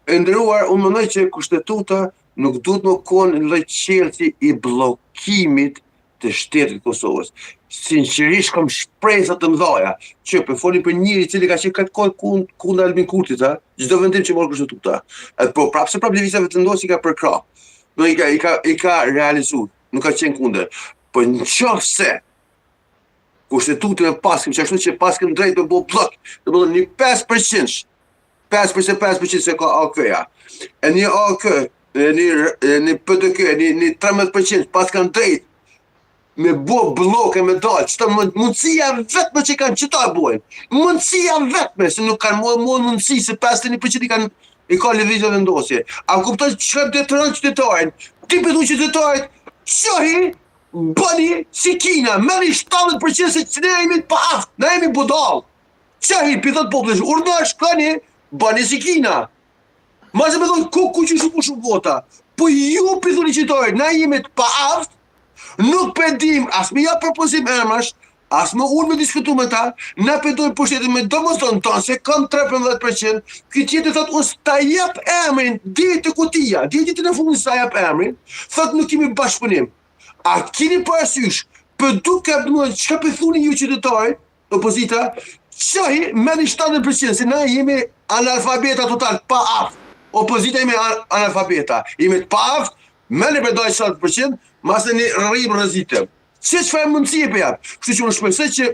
E ndëruar, unë mendoj që kushtetuta nuk duhet më konë në lloj qelsi i bllokimit të shtetit të Kosovës. Sinqerisht kam shpresa të mëdha që po foli për njëri i cili ka qenë këtë kohë kundër Albin Kurtit, çdo vendim që mor kushtetuta. Po prapse për lëvizjeve të ndosë i ka përkrah. Do i ka realizuar, nuk ka qenë kundër. Po nëse kushtetutin e paskëm, që ashtu që paskëm drejt me bo blok, do të thonë një 5%, 5% se ka AK-ja. E një AK, një PDK, një 13% pas kanë drejt me bo bloke me dalë, që të mundësia vetme që kanë qëta bojnë. Mundësia vetme, se nuk kanë mundësi, se 51% i ka lëvizje vendosje. A kuptoj që ka detyron qytetarin, ti përdu qytetarit, qohi, bëni si Kina, meri 70% se që ne jemi të paft, ne jemi budal. Qohi, pëthët poplesh, urna shkani, bëni si Kina. Ma se me dojnë, ku që shumë vota. Po ju pëthuni qytetarit, ne jemi të paft, nuk pëndim, as me ja propozim emrash, as me unë me diskutu me ta, ne pëndojnë pushtetin me domosdonë tonë, se kam 13%, këtë jetë thot, unë s'ta jep emrin, ditë të kutia, ditë në fundin s'ta jep emrin, thot nuk kemi bashkëpunim. A kini parasysh, për duke që ka pëthuni ju qytetarit, opozita, qohi me një 70%, se na jemi analfabeta total, pa aft. Opozita jemi analfabeta, jemi pa aft, me një përdoj 70%, mas në një rrimë rëzitëm. Që që fa e mundësi e për japë? Kështu që unë shpesoj që